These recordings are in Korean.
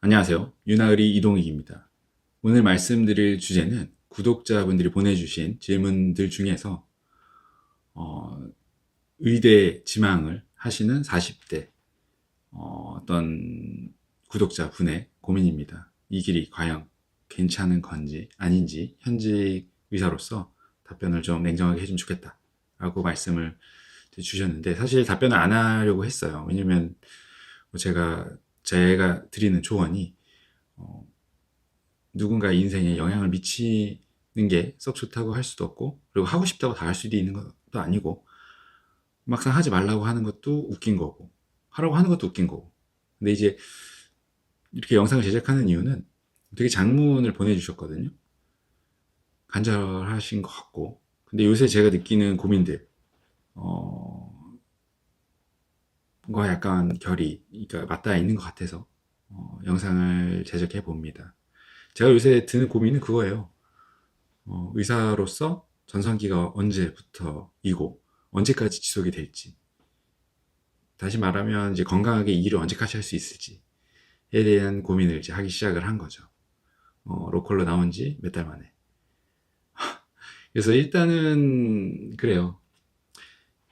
안녕하세요. 윤하을이 이동익입니다. 오늘 말씀드릴 주제는 구독자분들이 보내주신 질문들 중에서 의대 지망을 하시는 40대 어떤 구독자분의 고민입니다. 이 길이 과연 괜찮은 건지 아닌지 현직 의사로서 답변을 좀 냉정하게 해주면 좋겠다 라고 말씀을 주셨는데, 사실 답변을 안 하려고 했어요. 왜냐면 제가 드리는 조언이 누군가 인생에 영향을 미치는 게 썩 좋다고 할 수도 없고, 그리고 하고 싶다고 다 할 수도 있는 것도 아니고, 막상 하지 말라고 하는 것도 웃긴 거고, 하라고 하는 것도 웃긴 거고. 근데 이제 이렇게 영상을 제작하는 이유는, 되게 장문을 보내주셨거든요. 간절하신 것 같고, 근데 요새 제가 느끼는 고민들, 과 약간 결이, 그러니까 맞닿아 있는 것 같아서 영상을 제작해 봅니다. 제가 요새 드는 고민은 그거예요. 의사로서 전성기가 언제부터이고 언제까지 지속이 될지, 다시 말하면 이제 건강하게 이 일을 언제까지 할 수 있을지에 대한 고민을 이제 하기 시작을 한 거죠. 로컬로 나온 지 몇 달 만에. 그래서 일단은 그래요.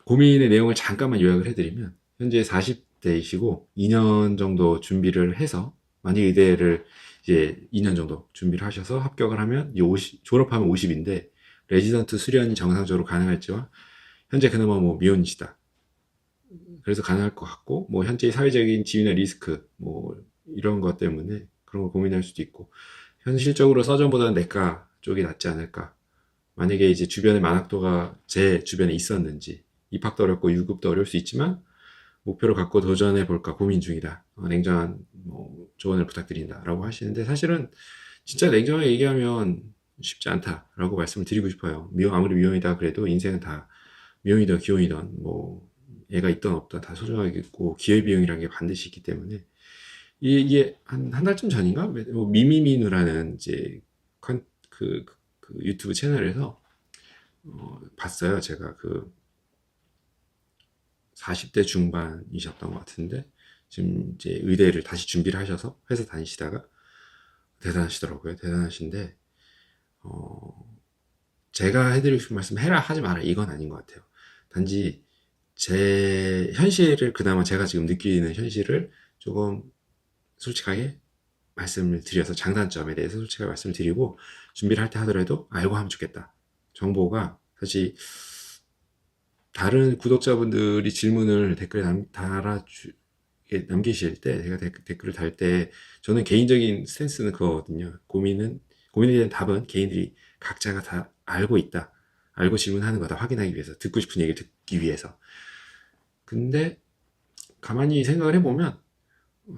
고민의 내용을 잠깐만 요약을 해드리면, 현재 40대이시고 2년 정도 준비를 해서, 만약 의대를 이제 2년 정도 준비를 하셔서 합격을 하면 이제 50, 졸업하면 50인데 레지던트 수련이 정상적으로 가능할지와, 현재 그나마 뭐 미혼이시다, 그래서 가능할 것 같고, 뭐 현재 사회적인 지위나 리스크 뭐 이런 것 때문에 그런 걸 고민할 수도 있고, 현실적으로 서전보다는 내과 쪽이 낫지 않을까, 만약에 이제 주변에 만학도가 제 주변에 있었는지, 입학도 어렵고 유급도 어려울 수 있지만 목표를 갖고 도전해 볼까 고민 중이다, 냉정한 뭐 조언을 부탁드린다라고 하시는데, 사실은 진짜 냉정하게 얘기하면 쉽지 않다라고 말씀을 드리고 싶어요. 아무리 미혼이다 그래도 인생은 다, 미혼이든 기혼이든 뭐 애가 있든 없든 다 소중하겠고, 기회비용이라는 게 반드시 있기 때문에, 이게 한 달쯤 전인가 뭐 미미미누라는 이제 그 유튜브 채널에서 봤어요. 제가 그 40대 중반이셨던 것 같은데, 지금 이제 의대를 다시 준비를 하셔서 회사 다니시다가, 대단하시더라고요. 대단하신데, 제가 해드리고 싶은 말씀, 해라 하지 마라 이건 아닌 것 같아요. 단지 제 현실을, 그나마 제가 지금 느끼는 현실을 조금 솔직하게 말씀을 드려서, 장단점에 대해서 솔직하게 말씀을 드리고, 준비를 할 때 하더라도 알고 하면 좋겠다 정보가, 사실 다른 구독자분들이 질문을 댓글에 남기실 때, 제가 댓글을 달 때, 저는 개인적인 스탠스는 그거거든요. 고민에 대한 답은 개인들이 각자가 다 알고 있다, 알고 질문하는 거다 확인하기 위해서, 듣고 싶은 얘기를 듣기 위해서. 근데 가만히 생각을 해보면,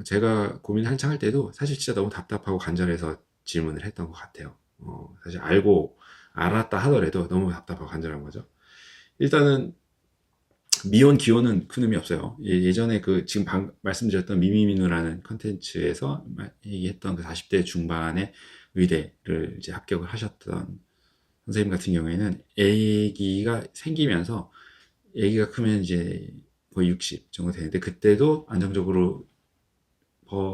제가 고민 한창 할 때도 사실 진짜 너무 답답하고 간절해서 질문을 했던 것 같아요. 사실 알았다 하더라도 너무 답답하고 간절한 거죠. 일단은 미혼 기혼은 큰 의미 없어요. 예전에 그 지금 말씀드렸던 미미미누라는 컨텐츠에서 얘기했던 그 40대 중반의 의대를 이제 합격을 하셨던 선생님 같은 경우에는, 아기가 생기면서, 아기가 크면 이제 거의 60 정도 되는데, 그때도 안정적으로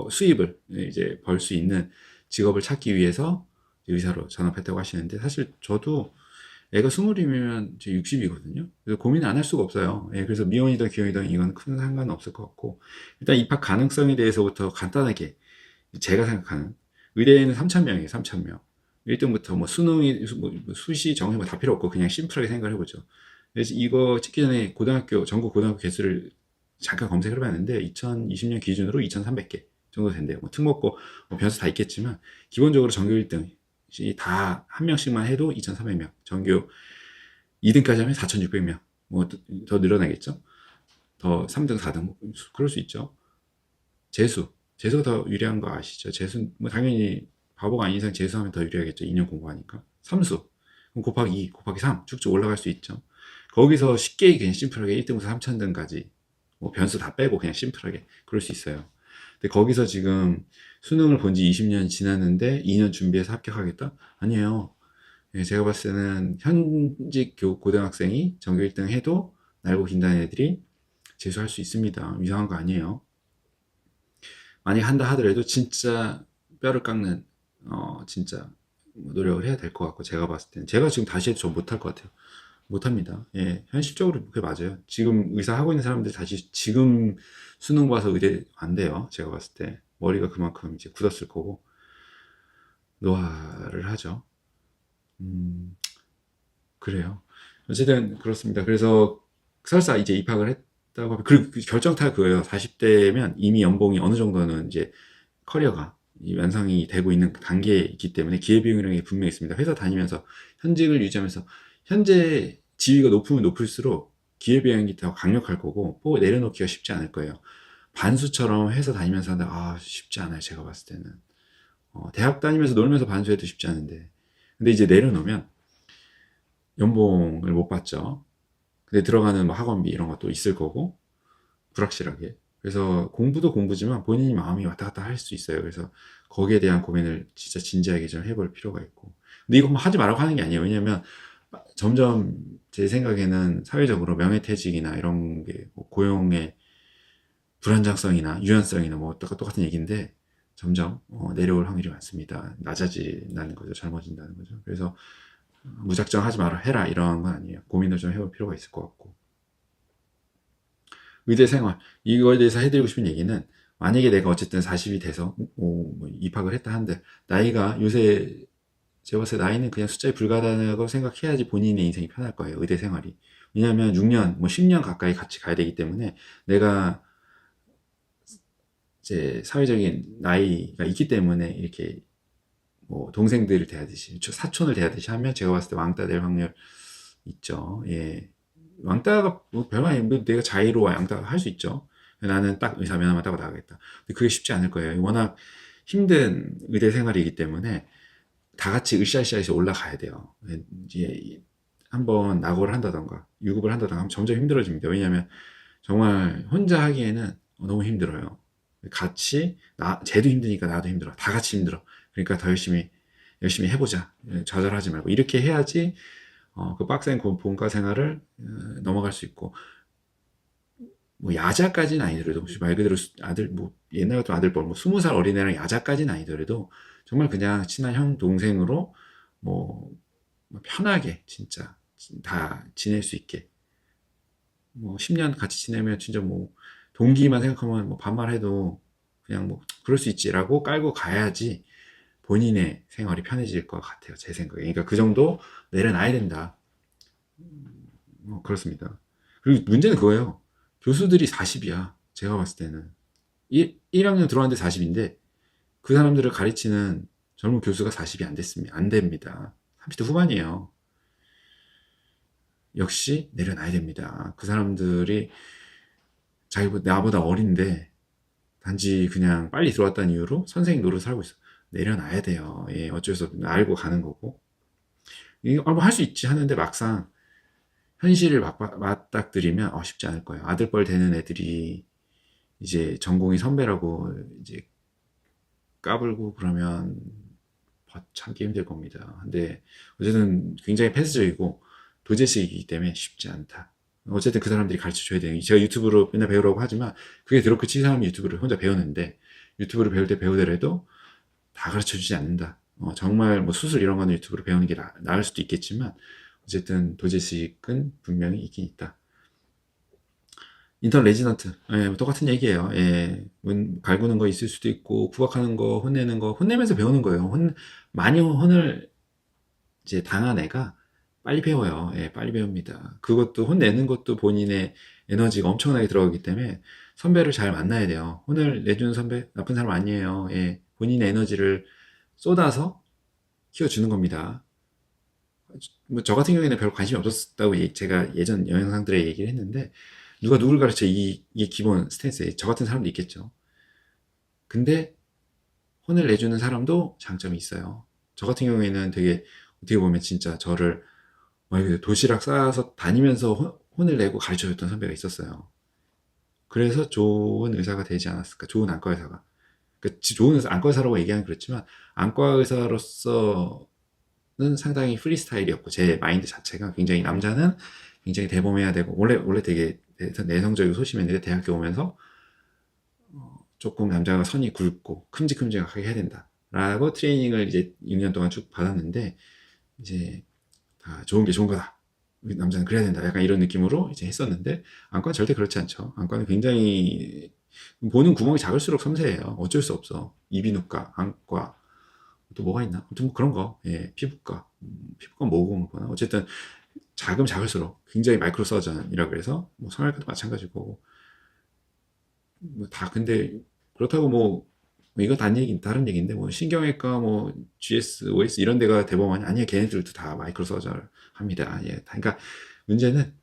수입을 이제 벌 수 있는 직업을 찾기 위해서 의사로 전업했다고 하시는데, 사실 저도 애가 20이면 제 60이거든요. 그래서 고민 안 할 수가 없어요. 그래서 미혼이든 기혼이든 이건 큰 상관은 없을 것 같고, 일단 입학 가능성에 대해서부터 간단하게, 제가 생각하는, 의대에는 3,000명이에요. 3,000명. 1등부터 뭐 수능이 뭐 수시 정시 뭐 다 필요 없고, 그냥 심플하게 생각을 해보죠. 그래서 이거 찍기 전에 전국 고등학교 개수를 잠깐 검색을 해봤는데, 2020년 기준으로 2,300개 정도 된대요. 뭐 특목고 뭐 변수 다 있겠지만, 기본적으로 전교 1등 다 한 명씩만 해도 2,300명, 전교 2등까지 하면 4,600명, 뭐 더 늘어나겠죠. 더 3등, 4등 뭐 그럴 수 있죠. 재수가 더 유리한 거 아시죠? 재수 뭐 당연히 바보가 아닌 이상 재수하면 더 유리하겠죠. 2년 공부하니까. 삼수 그럼 곱하기 2, 곱하기 3 쭉쭉 올라갈 수 있죠. 거기서 쉽게 그냥 심플하게 1등부터 3,000등까지 뭐 변수 다 빼고 그냥 심플하게 그럴 수 있어요. 근데 거기서 지금 수능을 본 지 20년 지났는데 2년 준비해서 합격하겠다? 아니에요. 제가 봤을 때는 현직 고등학생이 전교 1등 해도 날고 긴다는 애들이 재수할 수 있습니다. 이상한 거 아니에요. 만약에 한다 하더라도 진짜 뼈를 깎는 진짜 노력을 해야 될 것 같고, 제가 봤을 때는 제가 지금 다시 해도 저 못할 것 같아요. 못합니다. 예, 현실적으로 그게 맞아요. 지금 의사 하고 있는 사람들 다시 지금 수능 봐서 의대 안 돼요. 제가 봤을 때 머리가 그만큼 이제 굳었을 거고 노화를 하죠. 음, 그래요. 어쨌든 그렇습니다. 그래서 설사 이제 입학을 했다고 하면, 그리고 그 결정타 그거예요. 40대면 이미 연봉이 어느 정도는 이제 커리어가 완성이 되고 있는 단계에 있기 때문에 기회비용이라는 게 분명히 있습니다. 회사 다니면서 현직을 유지하면서 현재 지위가 높으면 높을수록 기회비용이 더 강력할 거고, 뭐 내려놓기가 쉽지 않을 거예요. 반수처럼 회사 다니면서 하는데, 쉽지 않아요. 제가 봤을 때는. 대학 다니면서 놀면서 반수해도 쉽지 않은데. 근데 이제 내려놓으면 연봉을 못 받죠. 근데 들어가는 뭐 학원비 이런 것도 있을 거고, 불확실하게. 그래서 공부도 공부지만 본인이 마음이 왔다 갔다 할 수 있어요. 그래서 거기에 대한 고민을 진짜 진지하게 좀 해볼 필요가 있고. 근데 이거 뭐 하지 말라고 하는 게 아니에요. 왜냐면 점점 제 생각에는 사회적으로 명예퇴직이나 이런 게뭐 고용의 불안정성이나 유연성이나 뭐 똑같은 얘기인데 점점 내려올 확률이 많습니다. 낮아진다는 거죠. 젊어진다는 거죠. 그래서 무작정 하지 마라 해라 이런 건 아니에요. 고민을 좀 해볼 필요가 있을 것 같고. 의대 생활 이거에 대해서 해드리고 싶은 얘기는, 만약에 내가 어쨌든 40이 돼서 뭐 입학을 했다 한들 나이가 요새 제가 봤을 때 나이는 그냥 숫자에 불과하다고 생각해야지 본인의 인생이 편할 거예요. 의대 생활이. 왜냐하면 6년 뭐 10년 가까이 같이 가야 되기 때문에 내가 이제 사회적인 나이가 있기 때문에 이렇게 뭐 동생들을 대하듯이 사촌을 대하듯이 하면 제가 봤을 때 왕따 될 확률 있죠. 예. 왕따가 뭐 별거 아니에요. 뭐 내가 자의로 왕따 할 수 있죠. 나는 딱 의사 면허만 따고 나가겠다. 근데 그게 쉽지 않을 거예요. 워낙 힘든 의대 생활이기 때문에 다 같이 으쌰으쌰해서 올라가야 돼요. 이제 한번 낙오를 한다던가 유급을 한다던가 하면 점점 힘들어집니다. 왜냐하면 정말 혼자 하기에는 너무 힘들어요. 같이 쟤도 힘드니까 나도 힘들어. 다 같이 힘들어. 그러니까 더 열심히 해보자. 좌절하지 말고 이렇게 해야지 그 빡센 본과 생활을 넘어갈 수 있고, 뭐 야자까지는 아니더라도 말 그대로 아들 뭐 옛날 같은 아들뻘 뭐 20살 어린애랑 야자까지는 아니더라도 정말 그냥 친한 형 동생으로 뭐 편하게 진짜 다 지낼 수 있게, 뭐 10년 같이 지내면 진짜 뭐 동기만 생각하면 뭐 반말해도 그냥 뭐 그럴 수 있지라고 깔고 가야지 본인의 생활이 편해질 것 같아요. 제 생각에. 그러니까 그 정도 내려놔야 된다. 그렇습니다. 그리고 문제는 그거예요. 교수들이 40이야. 제가 봤을 때는. 1학년 들어왔는데 40인데, 그 사람들을 가르치는 젊은 교수가 40이 안 됐습니다. 안 됩니다. 30대 후반이에요. 역시 내려놔야 됩니다. 그 사람들이 나보다 어린데, 단지 그냥 빨리 들어왔다는 이유로 선생님 노릇을 하고 있어. 내려놔야 돼요. 예, 어쩔 수 없는, 알고 가는 거고. 이거 할 수 있지 하는데 막상 현실을 맞닥뜨리면 쉽지 않을 거예요. 아들뻘 되는 애들이 이제 전공이 선배라고 이제 까불고 그러면 참기 힘들 겁니다. 근데 어쨌든 굉장히 폐쇄적이고 도제식이기 때문에 쉽지 않다. 어쨌든 그 사람들이 가르쳐 줘야 돼요. 제가 유튜브로 맨날 배우라고 하지만 그게 그렇게 치 사람이 유튜브를 혼자 배우는데, 유튜브를 배울 때 배우더라도 다 가르쳐 주지 않는다. 정말 뭐 수술 이런 거는 유튜브로 배우는 게 나을 수도 있겠지만 어쨌든 도제식은 분명히 있긴 있다. 인턴 레지던트, 예, 똑같은 얘기예요. 예, 문 갈구는 거 있을 수도 있고 구박하는 거, 혼내는 거, 혼내면서 배우는 거예요. 많이 혼을 이제 당한 애가 빨리 배워요. 예, 빨리 배웁니다. 그것도 혼내는 것도 본인의 에너지가 엄청나게 들어가기 때문에 선배를 잘 만나야 돼요. 혼을 내주는 선배 나쁜 사람 아니에요. 예, 본인의 에너지를 쏟아서 키워주는 겁니다. 뭐 저 같은 경우에는 별로 관심이 없었다고 제가 예전 영상들에 얘기를 했는데, 누가 누굴 가르쳐, 이게 기본 스탠스에 저 같은 사람도 있겠죠. 근데 혼을 내주는 사람도 장점이 있어요. 저 같은 경우에는 되게 어떻게 보면 진짜 저를 도시락 싸서 다니면서 혼을 내고 가르쳐줬던 선배가 있었어요. 그래서 좋은 의사가 되지 않았을까. 좋은 안과 의사가. 그러니까 좋은 안과 의사라고 얘기하면 그렇지만 안과 의사로서는 상당히 프리스타일이었고, 제 마인드 자체가 굉장히 남자는 굉장히 대범해야 되고, 원래 되게 내성적이고 소심했는데 대학교 오면서 조금 남자가 선이 굵고 큼직큼직하게 해야 된다. 라고 트레이닝을 이제 6년 동안 쭉 받았는데, 이제 다 좋은 게 좋은 거다. 남자는 그래야 된다. 약간 이런 느낌으로 이제 했었는데, 안과는 절대 그렇지 않죠. 안과는 굉장히 보는 구멍이 작을수록 섬세해요. 어쩔 수 없어. 이비인후과, 안과, 또 뭐가 있나? 아무튼 뭐 그런 거. 예, 피부과. 피부과 뭐고 뭐나. 어쨌든 작으면 작을수록 굉장히 마이크로 서전이라 그래서 뭐 성형외과도 마찬가지고 뭐 다 근데 그렇다고 뭐 이거 다른 얘기인데 뭐 신경외과 뭐 GS, OS 이런 데가 대법원이 아니야. 걔네들도 다 마이크로 서전 합니다. 예. 그러니까 문제는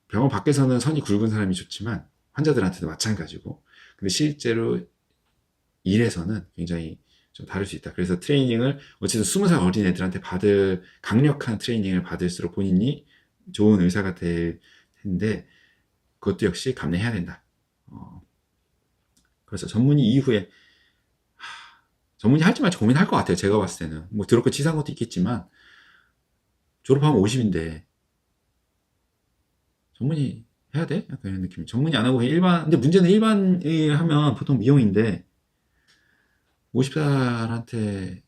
병원 밖에서는 선이 굵은 사람이 좋지만 환자들한테도 마찬가지고 근데 실제로 일에서는 굉장히 좀 다를 수 있다. 그래서 트레이닝을 어쨌든 20살 어린 애들한테 받을 강력한 트레이닝을 받을수록 본인이 좋은 의사가 될 텐데 그것도 역시 감내해야 된다. 그래서 전문의 이후에 전문의 할지 말지 고민할 것 같아요. 제가 봤을 때는 뭐 더럽고 치사한 것도 있겠지만 졸업하면 50인데 전문의 해야 돼? 약간 이런 느낌. 전문의 안 하고 그냥 일반. 근데 문제는 일반의 하면 보통 미용인데 50살한테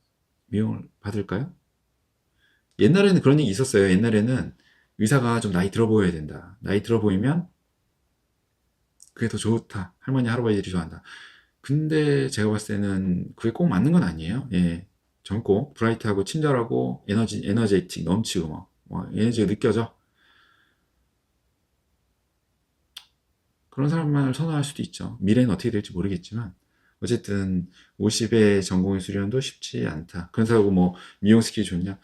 미용을 받을까요? 옛날에는 그런 얘기 있었어요. 옛날에는 의사가 좀 나이 들어 보여야 된다. 나이 들어 보이면 그게 더 좋다. 할머니, 할아버지들이 좋아한다. 근데 제가 봤을 때는 그게 꼭 맞는 건 아니에요. 예. 젊고, 브라이트하고, 친절하고, 에너제틱 넘치고, 에너지가 느껴져. 그런 사람만을 선호할 수도 있죠. 미래는 어떻게 될지 모르겠지만, 어쨌든, 50의 전공의 수련도 쉽지 않다. 그렇다고 뭐, 미용 스킬이 좋냐?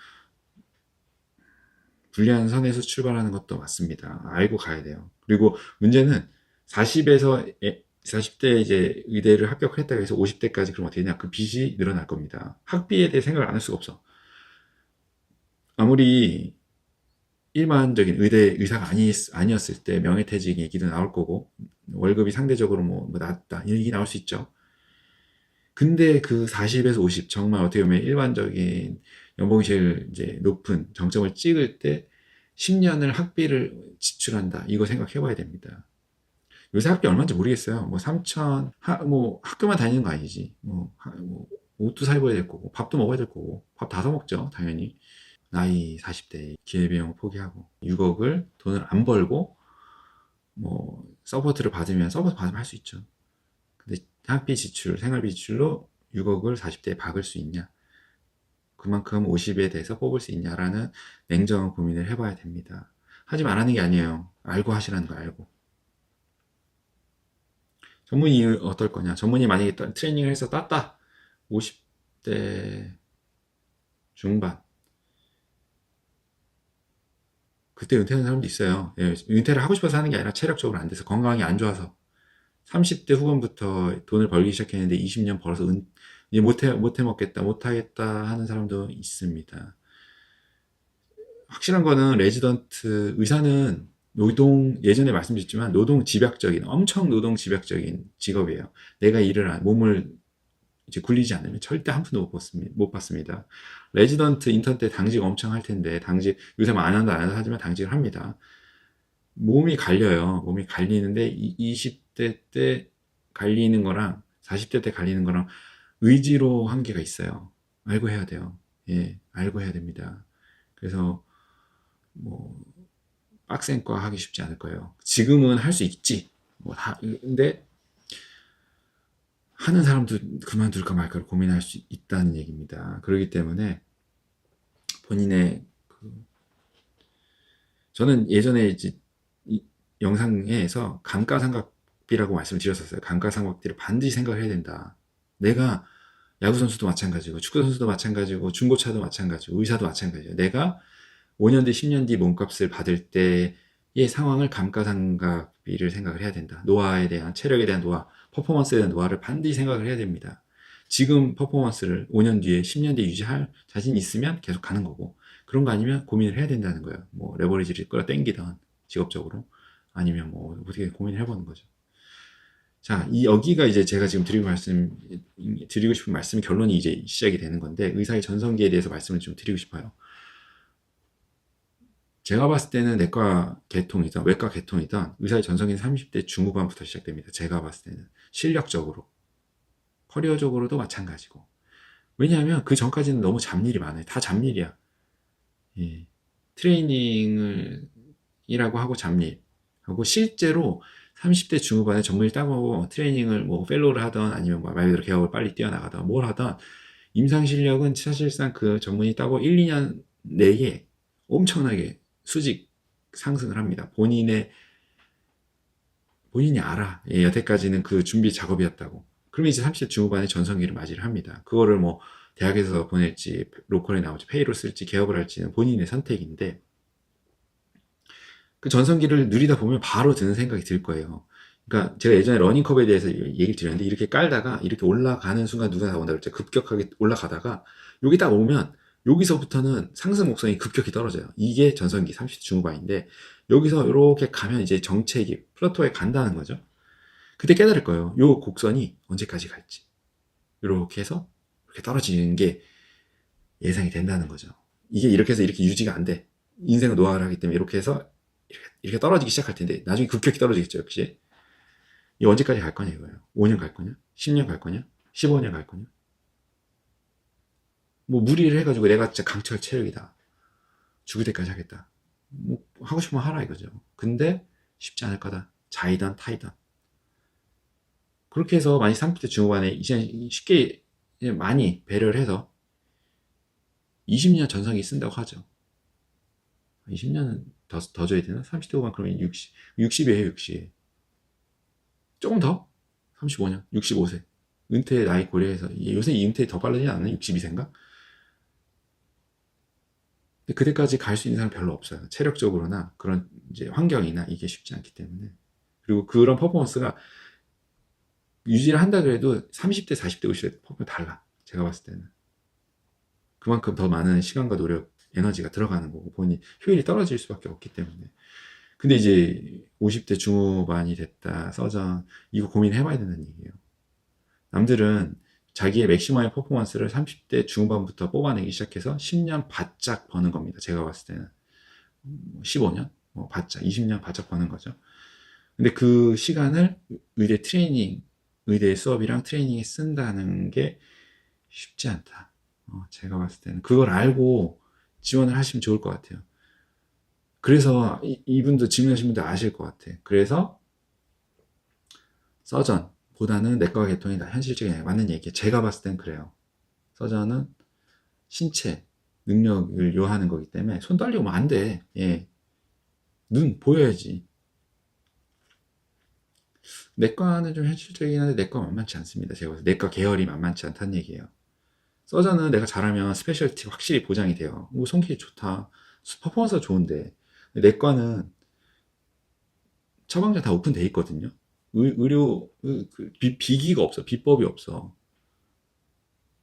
불리한 선에서 출발하는 것도 맞습니다. 알고 가야 돼요. 그리고 문제는 40대 이제 의대를 합격했다고 해서 50대까지 그럼 어떻게 되냐? 그 빚이 늘어날 겁니다. 학비에 대해 생각을 안 할 수가 없어. 아무리 일반적인 의사가 아니었을 때 명예퇴직 얘기도 나올 거고, 월급이 상대적으로 뭐 낮다, 이런 얘기 나올 수 있죠. 근데 그 40에서 50, 정말 어떻게 보면 일반적인 연봉이 제일 이제 높은 정점을 찍을 때 10년을 학비를 지출한다. 이거 생각해 봐야 됩니다. 요새 학비 얼마인지 모르겠어요. 뭐 3천, 뭐 학교만 다니는 거 아니지. 뭐 옷도 사 입어야 될 거고, 밥도 먹어야 될 거고, 밥 다 사 먹죠, 당연히. 나이 40대 기회비용 포기하고 6억을 돈을 안 벌고 뭐 서포트를 받으면 서포트 받으면 할 수 있죠. 근데 학비 지출, 생활비 지출로 6억을 40대에 박을 수 있냐? 그만큼 50에 대해서 뽑을 수 있냐라는 냉정한 고민을 해봐야 됩니다. 하지 말라는 게 아니에요. 알고 하시라는 거 알고. 전문의 어떨 거냐? 전문의 만약에 트레이닝을 해서 땄다. 50대 중반. 그때 은퇴하는 사람도 있어요. 예, 은퇴를 하고 싶어서 하는 게 아니라 체력적으로 안 돼서 건강이 안 좋아서 30대 후반부터 돈을 벌기 시작했는데 20년 벌어서 이제 못해 먹겠다, 못하겠다 하는 사람도 있습니다. 확실한 거는 레지던트 의사는 예전에 말씀드렸지만 엄청 노동 집약적인 직업이에요. 내가 몸을 이제 굴리지 않으면 절대 한 푼도 못 받습니다. 레지던트 인턴 때 당직 엄청 할 텐데, 요새 안 한다 하지만 당직을 합니다. 몸이 갈려요. 몸이 갈리는데, 20대 때 갈리는 거랑 40대 때 갈리는 거랑 의지로 한계가 있어요. 알고 해야 돼요. 예, 알고 해야 됩니다. 그래서, 뭐, 빡센과 하기 쉽지 않을 거예요. 지금은 할 수 있지. 근데, 하는 사람도 그만둘까 말까를 고민할 수 있다는 얘기입니다. 그렇기 때문에 본인의 저는 예전에 이제 영상에서 감가상각비라고 말씀을 드렸었어요. 감가상각비를 반드시 생각을 해야 된다. 내가 야구선수도 마찬가지고 축구선수도 마찬가지고 중고차도 마찬가지고 의사도 마찬가지예요. 내가 5년 뒤 10년 뒤 몸값을 받을 때의 상황을 감가상각비를 생각을 해야 된다. 노화에 대한 체력에 대한 노화, 퍼포먼스에 대한 노화를 반드시 생각을 해야 됩니다. 지금 퍼포먼스를 5년 뒤에 10년 뒤에 유지할 자신 있으면 계속 가는 거고 그런 거 아니면 고민을 해야 된다는 거예요. 뭐 레버리지를 끌어당기던 직업적으로 아니면 뭐 어떻게 고민을 해보는 거죠. 자, 여기가 이제 제가 지금 드리고 싶은 말씀 결론이 이제 시작이 되는 건데 의사의 전성기에 대해서 말씀을 좀 드리고 싶어요. 제가 봤을 때는 내과 계통이든 외과 계통이든 의사의 전성기는 30대 중후반부터 시작됩니다. 제가 봤을 때는 실력적으로, 커리어적으로도 마찬가지고. 왜냐하면 그 전까지는 너무 잡일이 많아요. 다 잡일이야. 예. 트레이닝을 이라고 하고 잡일 하고 실제로 30대 중후반에 전문의 따고 트레이닝을 뭐 펠로우를 하던 아니면 말 그대로 개업을 빨리 뛰어나가던 뭘 하던 임상 실력은 사실상 그 전문의 따고 1, 2년 내에 엄청나게 수직 상승을 합니다. 본인이 알아. 예, 여태까지는 그 준비 작업이었다고. 그러면 이제 30대 중후반에 전성기를 맞이를 합니다. 그거를 뭐 대학에서 보낼지 로컬에 나올지 페이로 쓸지 개업을 할지는 본인의 선택인데 그 전성기를 누리다 보면 바로 드는 생각이 들 거예요. 그러니까 제가 예전에 러닝컵에 대해서 얘기를 드렸는데 이렇게 깔다가 이렇게 올라가는 순간 누가 나온다 그랬죠. 급격하게 올라가다가 여기 딱 오면 여기서부터는 상승 곡선이 급격히 떨어져요. 이게 전성기 30대 중후반인데 여기서 이렇게 가면 이제 정체기 플라토에 간다는 거죠. 그때 깨달을 거예요. 요 곡선이 언제까지 갈지. 이렇게 해서 이렇게 떨어지는 게 예상이 된다는 거죠. 이게 이렇게 해서 이렇게 유지가 안 돼. 인생은 노화를 하기 때문에 이렇게 해서 이렇게 떨어지기 시작할 텐데 나중에 급격히 떨어지겠죠. 역시 이 언제까지 갈 거냐 이거예요. 5년 갈 거냐, 10년 갈 거냐, 15년 갈 거냐. 뭐 무리를 해가지고 내가 진짜 강철 체력이다, 죽을 때까지 하겠다, 뭐 하고 싶으면 하라 이거죠. 근데 쉽지 않을 거다. 자이단 타이단 그렇게 해서 많이 30대 중후반에 이제 쉽게 많이 배려를 해서 20년 전성기 쓴다고 하죠. 20년은 더 줘야 되나? 30대 후반 그러면 60이에요, 60. 조금 더? 35년, 65세. 은퇴 나이 고려해서, 요새 이 은퇴 더 빠르지 않나? 62세인가? 근데 그때까지 갈 수 있는 사람 별로 없어요. 체력적으로나 그런 이제 환경이나 이게 쉽지 않기 때문에. 그리고 그런 퍼포먼스가 유지를 한다 그래도 30대, 40대, 50대 퍼포먼스 달라. 제가 봤을 때는. 그만큼 더 많은 시간과 노력, 에너지가 들어가는 거고, 본인 효율이 떨어질 수밖에 없기 때문에. 근데 이제 50대 중후반이 됐다, 서전, 이거 고민해봐야 된다는 얘기예요. 남들은 자기의 맥시멈의 퍼포먼스를 30대 중후반부터 뽑아내기 시작해서 10년 바짝 버는 겁니다. 제가 봤을 때는. 15년? 뭐 바짝, 20년 바짝 버는 거죠. 근데 그 시간을 의대 트레이닝, 의대 수업이랑 트레이닝에 쓴다는 게 쉽지 않다. 제가 봤을 때는. 그걸 알고 지원을 하시면 좋을 것 같아요. 그래서 이분도 질문하신 분도 아실 것 같아. 그래서 서전보다는 내과 계통이 현실적인 맞는 얘기예요. 제가 봤을 땐 그래요. 서전은 신체 능력을 요하는 거기 때문에 손 떨리고 안 돼. 예. 눈 보여야지. 내과는 좀 현실적이긴 한데 내과 만만치 않습니다. 제가 봐서 내과 계열이 만만치 않다는 얘기예요. 서전은 내가 잘하면 스페셜티 확실히 보장이 돼요. 뭐 손길이 좋다. 퍼포먼스가 좋은데 내과는 처방전 다 오픈돼 있거든요. 의료 비기가 없어. 비법이 없어.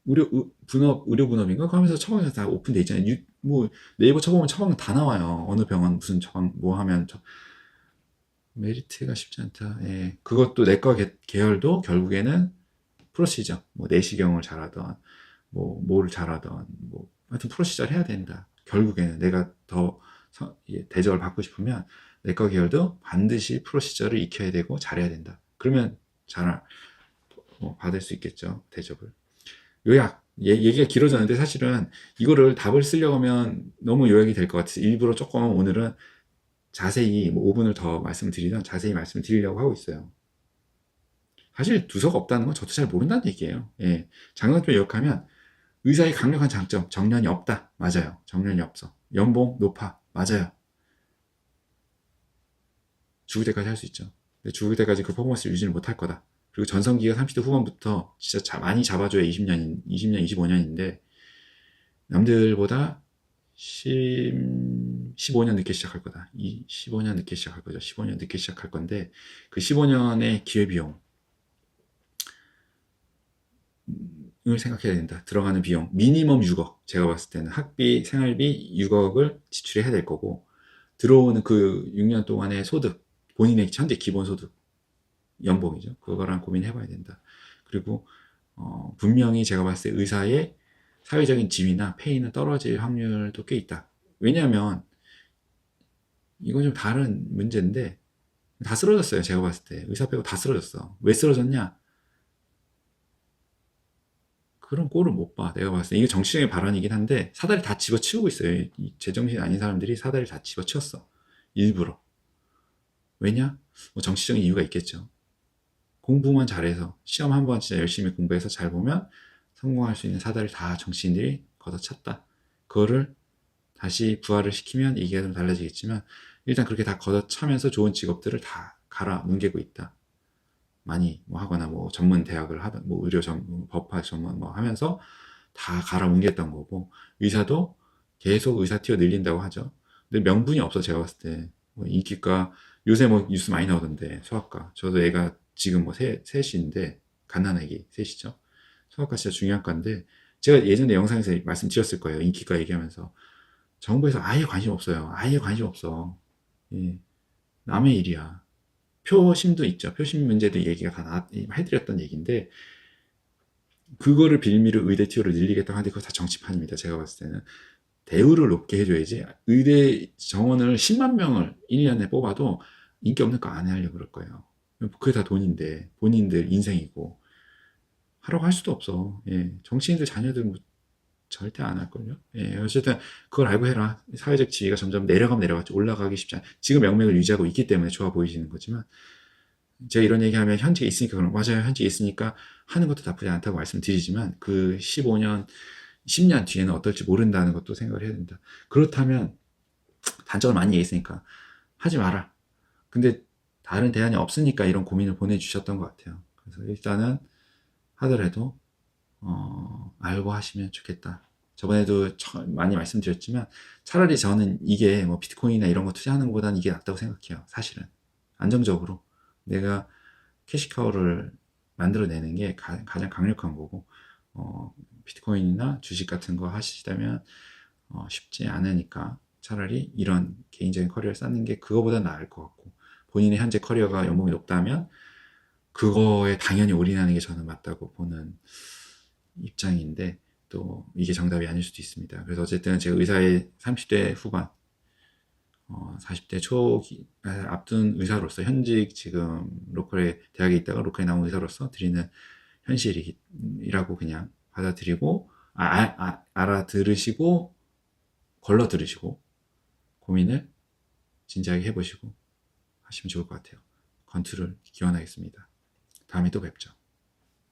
의료 분업인가? 그거 하면서 처방전 다 오픈돼 있잖아요. 뭐 네이버 쳐보면 처방 다 나와요. 어느 병원 무슨 처방 뭐 하면 메리트가 쉽지 않다. 예. 그것도 내과 계열도 결국에는 프로시저, 뭐 내시경을 잘하던, 뭐 뭐를 잘하던, 뭐 하여튼 프로시저를 해야 된다. 결국에는 내가 더 대접을 받고 싶으면 내과 계열도 반드시 프로시저를 익혀야 되고 잘해야 된다. 그러면 잘 받을 수 있겠죠, 대접을. 요약. 얘기가 길어졌는데 사실은 이거를 답을 쓰려고 하면 너무 요약이 될 것 같아서 일부러 조금 오늘은 자세히 뭐 5분을 더 말씀을 드리던 자세히 말씀을 드리려고 하고 있어요. 사실 두서가 없다는 건 저도 잘 모른다는 얘기예요. 예. 장단점 요약하면 의사의 강력한 장점, 정년이 없다. 맞아요. 정년이 없어. 연봉 높아. 맞아요. 죽을 때까지 할 수 있죠. 근데 죽을 때까지 그 퍼포먼스를 유지를 못할 거다. 그리고 전성기가 30대 후반부터 진짜 많이 잡아줘야 20년, 25년인데 남들보다 15년 늦게 시작할 거다. 15년 늦게 시작할 거죠. 15년 늦게 시작할 건데 그 15년의 기회비용을 생각해야 된다. 들어가는 비용 미니멈 6억. 제가 봤을 때는 학비, 생활비 6억을 지출해야 될 거고 들어오는 그 6년 동안의 소득, 본인의 현재 기본소득, 연봉이죠. 그거랑 고민해봐야 된다. 그리고 분명히 제가 봤을 때 의사의 사회적인 지위나 페이는 떨어질 확률도 꽤 있다. 왜냐하면 이건 좀 다른 문제인데 다 쓰러졌어요. 제가 봤을 때 의사 빼고 다 쓰러졌어. 왜 쓰러졌냐? 그런 꼴을 못 봐. 내가 봤을 때 이게 정치적인 발언이긴 한데 사다리 다 집어치우고 있어요. 이 제정신 아닌 사람들이 사다리 다 집어치웠어. 일부러. 왜냐? 뭐 정치적인 이유가 있겠죠. 공부만 잘해서 시험 한번 진짜 열심히 공부해서 잘 보면 성공할 수 있는 사다리 다 정치인들이 걷어찼다. 그거를 다시 부활을 시키면 얘기가 좀 달라지겠지만 일단 그렇게 다 걷어차면서 좋은 직업들을 다 갈아 뭉개고 있다. 많이 뭐 하거나 뭐 전문 대학을 하든 뭐 의료 전문, 법학 전문 뭐 하면서 다 갈아 뭉갰던 거고 의사도 계속 의사 티어 늘린다고 하죠. 근데 명분이 없어 제가 봤을 때. 뭐 인기과 요새 뭐 뉴스 많이 나오던데 소아과. 저도 애가 지금 뭐 셋인데 갓난아기 셋이죠. 소아과 진짜 중요한 과인데 제가 예전에 영상에서 말씀드렸을 거예요. 인기과 얘기하면서 정부에서 아예 관심 없어요. 아예 관심 없어. 예, 남의 일이야. 표심도 있죠. 표심 문제도 얘기가 다 해드렸던 얘기인데 그거를 빌미로 의대 티어를 늘리겠다고 하는데 그거 다 정치판입니다. 제가 봤을 때는 대우를 높게 해줘야지 의대 정원을 10만 명을 1년에 뽑아도 인기 없는 거 안 하려고 그럴 거예요. 그게 다 돈인데 본인들 인생이고 하라고 할 수도 없어. 예, 정치인들 자녀들 뭐 절대 안 할걸요. 예, 어쨌든 그걸 알고 해라. 사회적 지위가 점점 내려가면 내려갔죠. 올라가기 쉽지 않아. 지금 명맥을 유지하고 있기 때문에 좋아 보이시는 거지만 제가 이런 얘기하면 현직에 있으니까 그런 맞아요. 현직에 있으니까 하는 것도 나쁘지 않다고 말씀드리지만 그 15년, 10년 뒤에는 어떨지 모른다는 것도 생각을 해야 된다. 그렇다면 단점을 많이 얘기했으니까 하지 마라. 근데 다른 대안이 없으니까 이런 고민을 보내주셨던 것 같아요. 그래서 일단은 하더라도 알고 하시면 좋겠다. 저번에도 많이 말씀드렸지만 차라리 저는 이게 뭐 비트코인이나 이런 거 투자하는 것보다는 이게 낫다고 생각해요. 사실은 안정적으로 내가 캐시카우를 만들어내는 게 가장 강력한 거고 비트코인이나 주식 같은 거 하시다면 쉽지 않으니까 차라리 이런 개인적인 커리어를 쌓는 게 그거보다 나을 것 같고 본인의 현재 커리어가 연봉이 높다면 그거에 당연히 올인하는 게 저는 맞다고 보는 입장인데 또 이게 정답이 아닐 수도 있습니다. 그래서 어쨌든 제가 의사의 30대 후반 40대 초 앞둔 의사로서 현직 지금 로컬에 대학에 있다가 로컬에 나온 의사로서 드리는 현실이라고 그냥 받아들이고 알아들으시고 걸러 들으시고 고민을 진지하게 해보시고 하시면 좋을 것 같아요. 건투를 기원하겠습니다. 다음에 또 뵙죠.